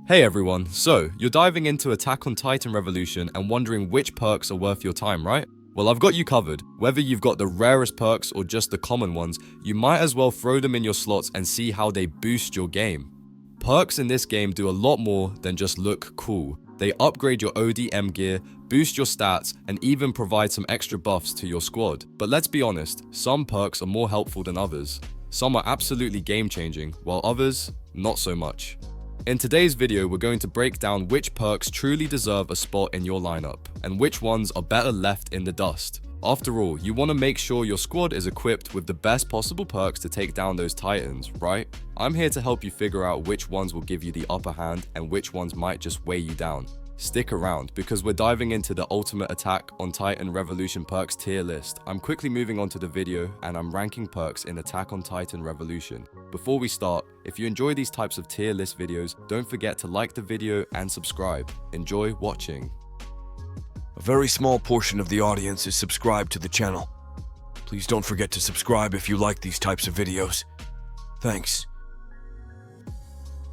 Hey everyone, so you're diving into Attack on Titan Revolution and wondering which perks are worth your time, right? Well, I've got you covered. Whether you've got the rarest perks or just the common ones, you might as well throw them in your slots and see how they boost your game. Perks in this game do a lot more than just look cool. They upgrade your ODM gear, boost your stats, and even provide some extra buffs to your squad. But let's be honest, some perks are more helpful than others. Some are absolutely game-changing, while others, not so much. In today's video, we're going to break down which perks truly deserve a spot in your lineup, and which ones are better left in the dust. After all, you want to make sure your squad is equipped with the best possible perks to take down those titans, right? I'm here to help you figure out which ones will give you the upper hand and which ones might just weigh you down. Stick around, because we're diving into the ultimate Attack on Titan Revolution perks tier list. I'm quickly moving on to the video, and I'm ranking perks in Attack on Titan Revolution. Before we start, if you enjoy these types of tier list videos, don't forget to like the video and subscribe. Enjoy watching. A very small portion of the audience is subscribed to the channel. Please don't forget to subscribe if you like these types of videos. Thanks.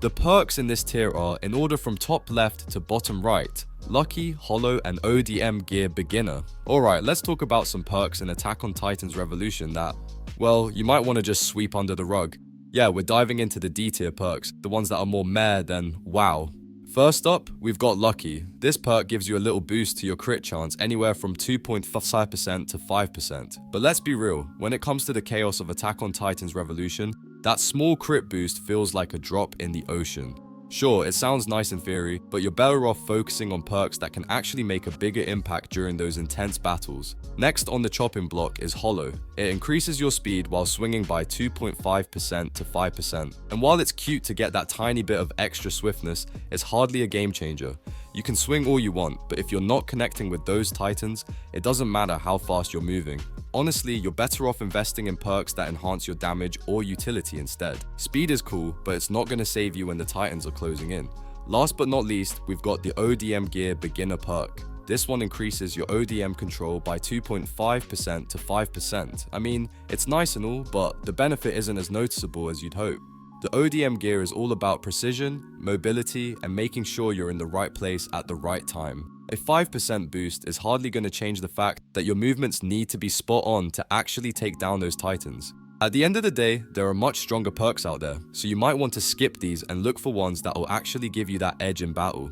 The perks in this tier are, in order from top left to bottom right, Lucky, Hollow, and ODM Gear Beginner. Alright, let's talk about some perks in Attack on Titan's Revolution that, well, you might want to just sweep under the rug. Yeah, we're diving into the D tier perks, the ones that are more meh than wow. First up, we've got Lucky. This perk gives you a little boost to your crit chance, anywhere from 2.5% to 5%. But let's be real, when it comes to the chaos of Attack on Titan's Revolution, that small crit boost feels like a drop in the ocean. Sure, it sounds nice in theory, but you're better off focusing on perks that can actually make a bigger impact during those intense battles. Next on the chopping block is Hollow. It increases your speed while swinging by 2.5% to 5%. And while it's cute to get that tiny bit of extra swiftness, it's hardly a game changer. You can swing all you want, but if you're not connecting with those titans, it doesn't matter how fast you're moving. Honestly, you're better off investing in perks that enhance your damage or utility instead. Speed is cool, but it's not going to save you when the titans are closing in. Last but not least, we've got the ODM Gear Beginner perk. This one increases your ODM control by 2.5% to 5%. I mean, it's nice and all, but the benefit isn't as noticeable as you'd hope. The ODM gear is all about precision, mobility, and making sure you're in the right place at the right time. A 5% boost is hardly going to change the fact that your movements need to be spot on to actually take down those titans. At the end of the day, there are much stronger perks out there, so you might want to skip these and look for ones that will actually give you that edge in battle.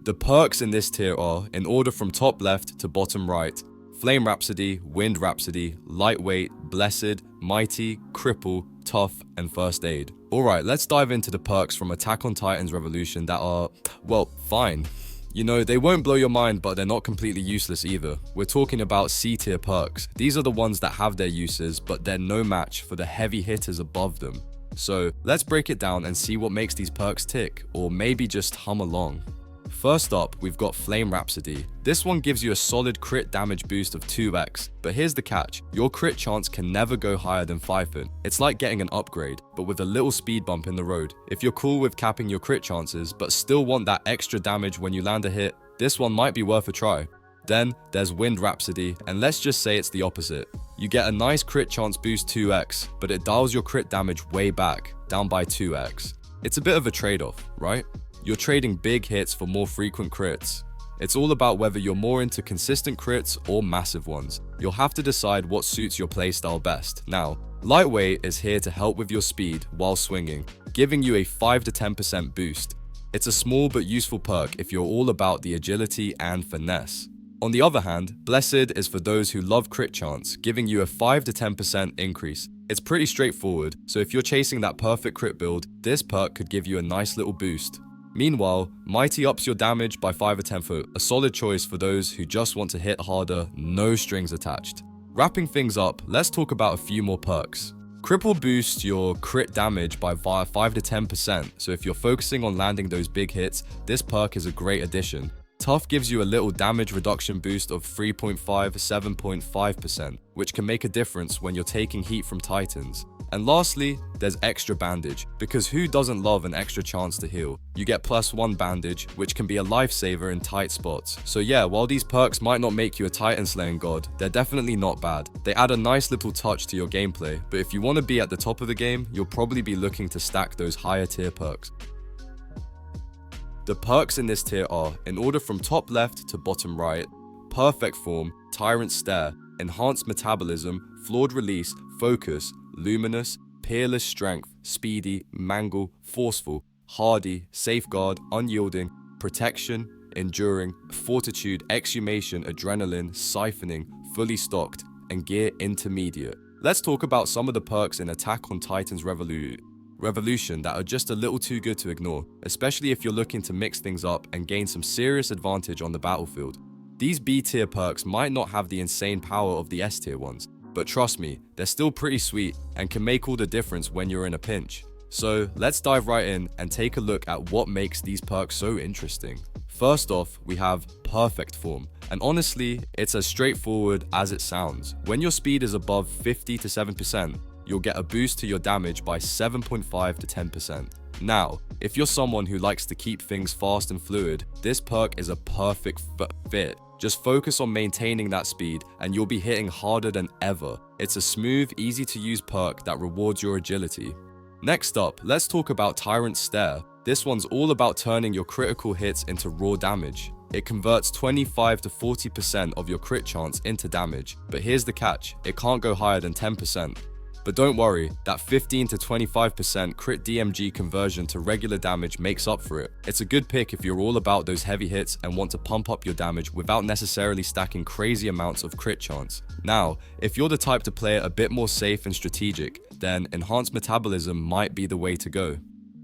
The perks in this tier are, in order from top left to bottom right, Flame Rhapsody, Wind Rhapsody, Lightweight, Blessed, Mighty, Cripple, Tough, and First Aid. Alright, let's dive into the perks from Attack on Titan's Revolution that are, well, fine. You know, they won't blow your mind, but they're not completely useless either. We're talking about C tier perks. These are the ones that have their uses, but they're no match for the heavy hitters above them. So, let's break it down and see what makes these perks tick, or maybe just hum along. First up, we've got Flame Rhapsody. This one gives you a solid crit damage boost of 2x, but here's the catch, your crit chance can never go higher than 5%. It's like getting an upgrade, but with a little speed bump in the road. If you're cool with capping your crit chances, but still want that extra damage when you land a hit, this one might be worth a try. Then, there's Wind Rhapsody, and let's just say it's the opposite. You get a nice crit chance boost 2x, but it dials your crit damage way back, down by 2x. It's a bit of a trade-off, right? You're trading big hits for more frequent crits. It's all about whether you're more into consistent crits or massive ones. You'll have to decide what suits your playstyle best. Now, Lightweight is here to help with your speed while swinging, giving you a 5 to 10% boost. It's a small but useful perk if you're all about the agility and finesse. On the other hand, Blessed is for those who love crit chance, giving you a 5 to 10% increase. It's pretty straightforward, so if you're chasing that perfect crit build, this perk could give you a nice little boost. Meanwhile, Mighty ups your damage by 5 or 10%, a solid choice for those who just want to hit harder, no strings attached. Wrapping things up, let's talk about a few more perks. Cripple boosts your crit damage by 5 to 10%, so if you're focusing on landing those big hits, this perk is a great addition. Tough gives you a little damage reduction boost of 3.5-7.5%, which can make a difference when you're taking heat from Titans. And lastly, there's extra bandage, because who doesn't love an extra chance to heal? You get +1 bandage, which can be a lifesaver in tight spots. So yeah, while these perks might not make you a Titan slaying god, they're definitely not bad. They add a nice little touch to your gameplay, but if you want to be at the top of the game, you'll probably be looking to stack those higher tier perks. The perks in this tier are, in order from top left to bottom right: Perfect Form, Tyrant Stare, Enhanced Metabolism, Flawed Release, Focus, Luminous, Peerless Strength, Speedy, Mangle, Forceful, Hardy, Safeguard, Unyielding, Protection, Enduring, Fortitude, Exhumation, Adrenaline, Siphoning, Fully Stocked, and Gear Intermediate. Let's talk about some of the perks in Attack on Titan's Revolution that are just a little too good to ignore, especially if you're looking to mix things up and gain some serious advantage on the battlefield. These B tier perks might not have the insane power of the S tier ones, but trust me, they're still pretty sweet and can make all the difference when you're in a pinch. So let's dive right in and take a look at what makes these perks so interesting. First off, we have Perfect Form, and honestly, it's as straightforward as it sounds. When your speed is above 50 to 7%, you'll get a boost to your damage by 7.5 to 10%. Now, if you're someone who likes to keep things fast and fluid, this perk is a perfect fit. Just focus on maintaining that speed and you'll be hitting harder than ever. It's a smooth, easy to use perk that rewards your agility. Next up, let's talk about Tyrant Stare. This one's all about turning your critical hits into raw damage. It converts 25 to 40% of your crit chance into damage, but here's the catch: it can't go higher than 10%. But don't worry, that 15 to 25% crit DMG conversion to regular damage makes up for it. It's a good pick if you're all about those heavy hits and want to pump up your damage without necessarily stacking crazy amounts of crit chance. Now, if you're the type to play it a bit more safe and strategic, then Enhanced Metabolism might be the way to go.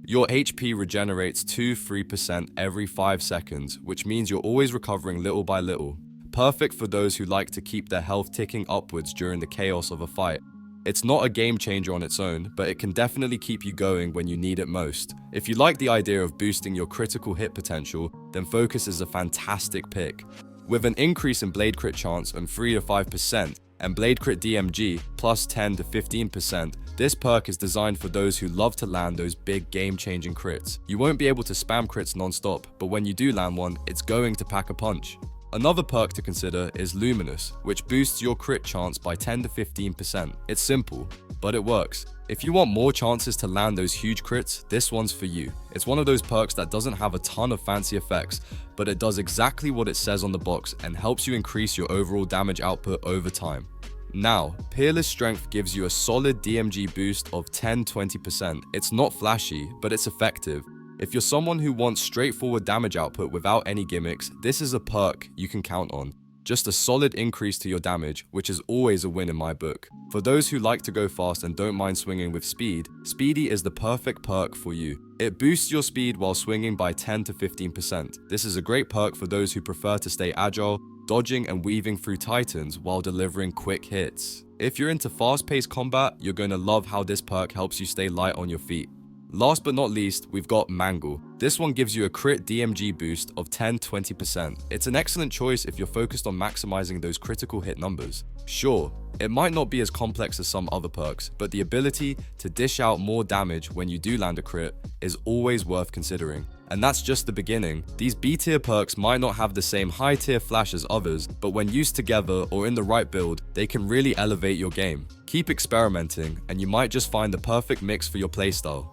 Your HP regenerates 2-3% every 5 seconds, which means you're always recovering little by little. Perfect for those who like to keep their health ticking upwards during the chaos of a fight. It's not a game changer on its own, but it can definitely keep you going when you need it most. If you like the idea of boosting your critical hit potential, then Focus is a fantastic pick. With an increase in blade crit chance on 3 to 5% and blade crit DMG plus 10 to 15%, this perk is designed for those who love to land those big game-changing crits. You won't be able to spam crits non-stop, but when you do land one, it's going to pack a punch. Another perk to consider is Luminous, which boosts your crit chance by 10 to 15%. It's simple, but it works. If you want more chances to land those huge crits, this one's for you. It's one of those perks that doesn't have a ton of fancy effects, but it does exactly what it says on the box and helps you increase your overall damage output over time. Now, Peerless Strength gives you a solid DMG boost of 10-20%. It's not flashy, but it's effective. If you're someone who wants straightforward damage output without any gimmicks, this is a perk you can count on. Just a solid increase to your damage, which is always a win in my book. For those who like to go fast and don't mind swinging with speed, Speedy is the perfect perk for you. It boosts your speed while swinging by 10 to 15%. This is a great perk for those who prefer to stay agile, dodging and weaving through Titans while delivering quick hits. If you're into fast-paced combat, you're going to love how this perk helps you stay light on your feet. Last but not least, we've got Mangle. This one gives you a crit DMG boost of 10-20%. It's an excellent choice if you're focused on maximizing those critical hit numbers. Sure, it might not be as complex as some other perks, but the ability to dish out more damage when you do land a crit is always worth considering. And that's just the beginning. These B tier perks might not have the same high tier flash as others, but when used together or in the right build, they can really elevate your game. Keep experimenting, and you might just find the perfect mix for your playstyle.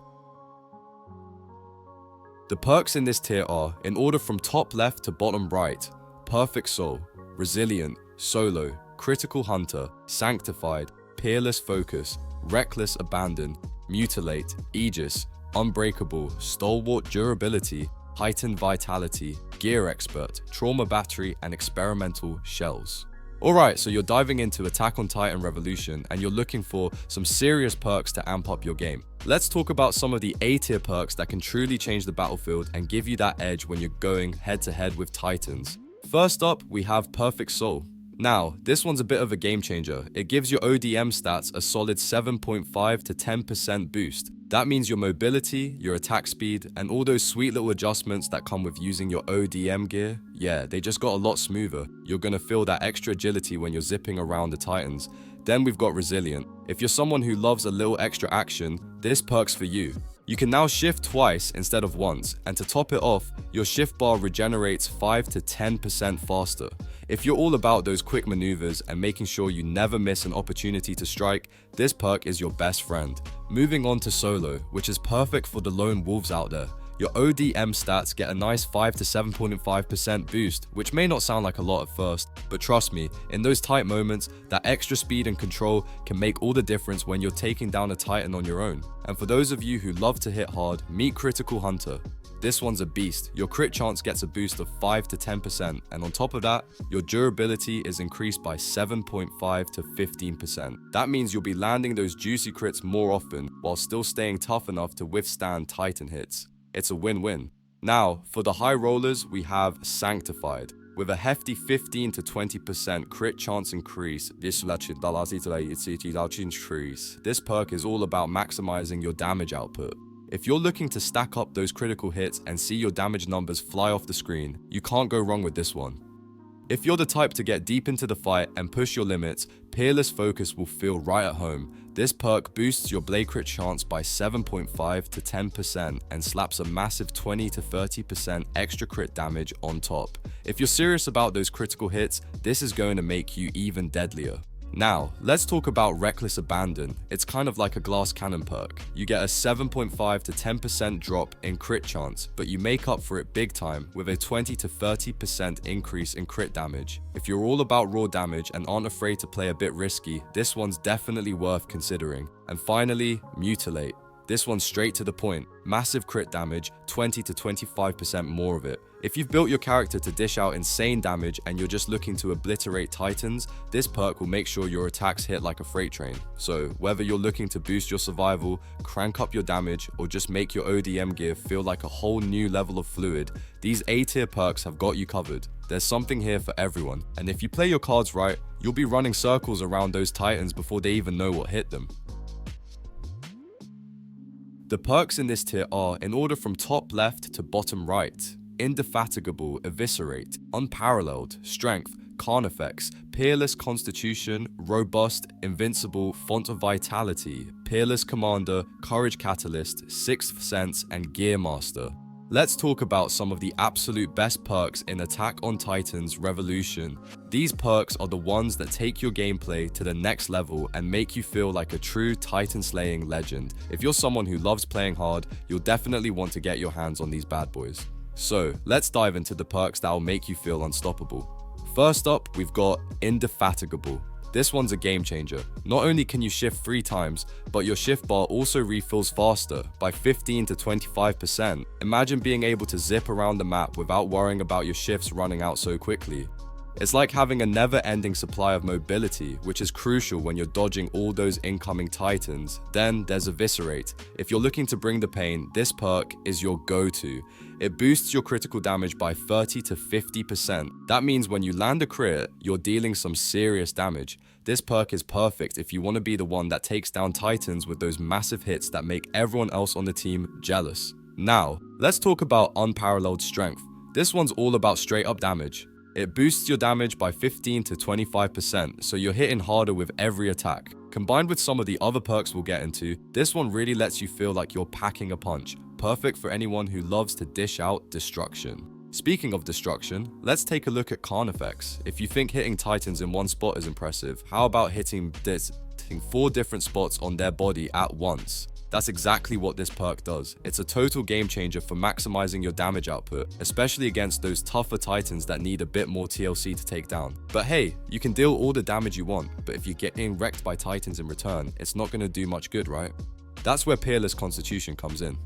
The perks in this tier are, in order from top left to bottom right: Perfect Soul, Resilient, Solo, Critical Hunter, Sanctified, Peerless Focus, Reckless Abandon, Mutilate, Aegis, Unbreakable, Stalwart Durability, Heightened Vitality, Gear Expert, Trauma Battery, and Experimental Shells. Alright, so you're diving into Attack on Titan Revolution and you're looking for some serious perks to amp up your game. Let's talk about some of the A tier perks that can truly change the battlefield and give you that edge when you're going head to head with Titans. First up, we have Perfect Soul. Now, this one's a bit of a game changer. It gives your ODM stats a solid 7.5 to 10% boost. That means your mobility, your attack speed, and all those sweet little adjustments that come with using your ODM gear, yeah, they just got a lot smoother. You're gonna feel that extra agility when you're zipping around the Titans. Then we've got Resilient. If you're someone who loves a little extra action, this perk's for you. You can now shift twice instead of once, and to top it off, your shift bar regenerates 5 to 10% faster. If you're all about those quick maneuvers and making sure you never miss an opportunity to strike, this perk is your best friend. Moving on to Solo, which is perfect for the lone wolves out there. Your ODM stats get a nice 5 to 7.5% boost, which may not sound like a lot at first, but trust me, in those tight moments, that extra speed and control can make all the difference when you're taking down a Titan on your own. And for those of you who love to hit hard, meet Critical Hunter. This one's a beast. Your crit chance gets a boost of 5 to 10%, and on top of that, your durability is increased by 7.5 to 15%. That means you'll be landing those juicy crits more often, while still staying tough enough to withstand Titan hits. It's a win-win. Now, for the high rollers, we have Sanctified. With a hefty 15 to 20% crit chance increase, this perk is all about maximizing your damage output. If you're looking to stack up those critical hits and see your damage numbers fly off the screen, you can't go wrong with this one. If you're the type to get deep into the fight and push your limits, Peerless Focus will feel right at home. This perk boosts your blade crit chance by 7.5 to 10% and slaps a massive 20 to 30% extra crit damage on top. If you're serious about those critical hits, this is going to make you even deadlier. Now, let's talk about Reckless Abandon. It's kind of like a glass cannon perk. You get a 7.5 to 10% drop in crit chance, but you make up for it big time with a 20 to 30% increase in crit damage. If you're all about raw damage and aren't afraid to play a bit risky, this one's definitely worth considering. And finally, Mutilate. This one's straight to the point. Massive crit damage, 20 to 25% more of it. If you've built your character to dish out insane damage and you're just looking to obliterate Titans, this perk will make sure your attacks hit like a freight train. So whether you're looking to boost your survival, crank up your damage, or just make your ODM gear feel like a whole new level of fluid, these A-tier perks have got you covered. There's something here for everyone, and if you play your cards right, you'll be running circles around those Titans before they even know what hit them. The perks in this tier are, in order from top left to bottom right: Indefatigable, Eviscerate, Unparalleled, Strength, Carnifex, Peerless Constitution, Robust, Invincible, Font of Vitality, Peerless Commander, Courage Catalyst, Sixth Sense, and Gear Master. Let's talk about some of the absolute best perks in Attack on Titan's Revolution. These perks are the ones that take your gameplay to the next level and make you feel like a true Titan-slaying legend. If you're someone who loves playing hard, you'll definitely want to get your hands on these bad boys. So, let's dive into the perks that will make you feel unstoppable. First up, we've got Indefatigable. This one's a game changer. Not only can you shift 3 times, but your shift bar also refills faster by 15 to 25%. Imagine being able to zip around the map without worrying about your shifts running out so quickly. It's like having a never-ending supply of mobility, which is crucial when you're dodging all those incoming Titans. Then there's Eviscerate. If you're looking to bring the pain, this perk is your go-to. It boosts your critical damage by 30 to 50%. That means when you land a crit, you're dealing some serious damage. This perk is perfect if you want to be the one that takes down Titans with those massive hits that make everyone else on the team jealous. Now, let's talk about Unparalleled Strength. This one's all about straight up damage. It boosts your damage by 15 to 25%, so you're hitting harder with every attack. Combined with some of the other perks we'll get into, this one really lets you feel like you're packing a punch. Perfect for anyone who loves to dish out destruction. Speaking of destruction, let's take a look at Carnifex. If you think hitting Titans in one spot is impressive, how about hitting 4 different spots on their body at once? That's exactly what this perk does. It's a total game changer for maximizing your damage output, especially against those tougher Titans that need a bit more TLC to take down. But hey, you can deal all the damage you want, but if you're getting wrecked by Titans in return, it's not going to do much good, right? That's where Peerless Constitution comes in.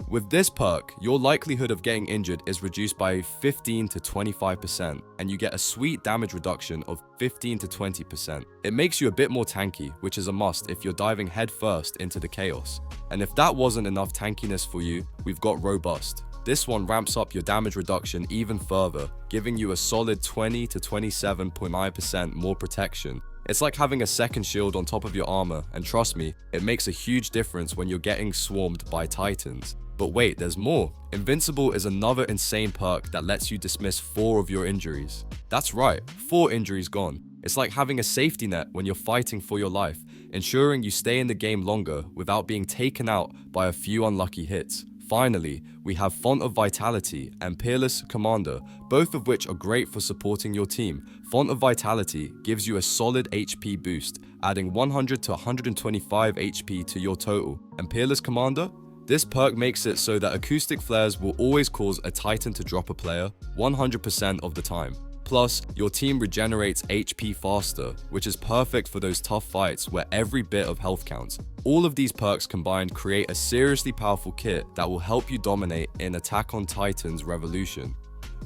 With this perk, your likelihood of getting injured is reduced by 15 to 25%, and you get a sweet damage reduction of 15 to 20%. It makes you a bit more tanky, which is a must if you're diving headfirst into the chaos. And if that wasn't enough tankiness for you, we've got Robust. This one ramps up your damage reduction even further, giving you a solid 20 to 27.9% more protection. It's like having a second shield on top of your armor, and trust me, it makes a huge difference when you're getting swarmed by titans. But wait, there's more. Invincible is another insane perk that lets you dismiss 4 of your injuries. That's right, 4 injuries gone. It's like having a safety net when you're fighting for your life, ensuring you stay in the game longer without being taken out by a few unlucky hits. Finally, we have Font of Vitality and Peerless Commander, both of which are great for supporting your team. Font of Vitality gives you a solid HP boost, adding 100 to 125 HP to your total. And Peerless Commander? This perk makes it so that acoustic flares will always cause a Titan to drop a player 100% of the time. Plus, your team regenerates HP faster, which is perfect for those tough fights where every bit of health counts. All of these perks combined create a seriously powerful kit that will help you dominate in Attack on Titan's Revolution.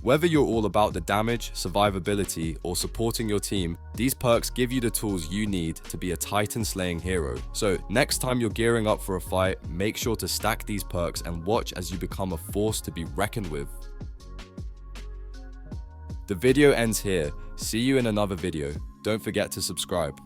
Whether you're all about the damage, survivability, or supporting your team, these perks give you the tools you need to be a Titan-slaying hero. So next time you're gearing up for a fight, make sure to stack these perks and watch as you become a force to be reckoned with. The video ends here. See you in another video. Don't forget to subscribe.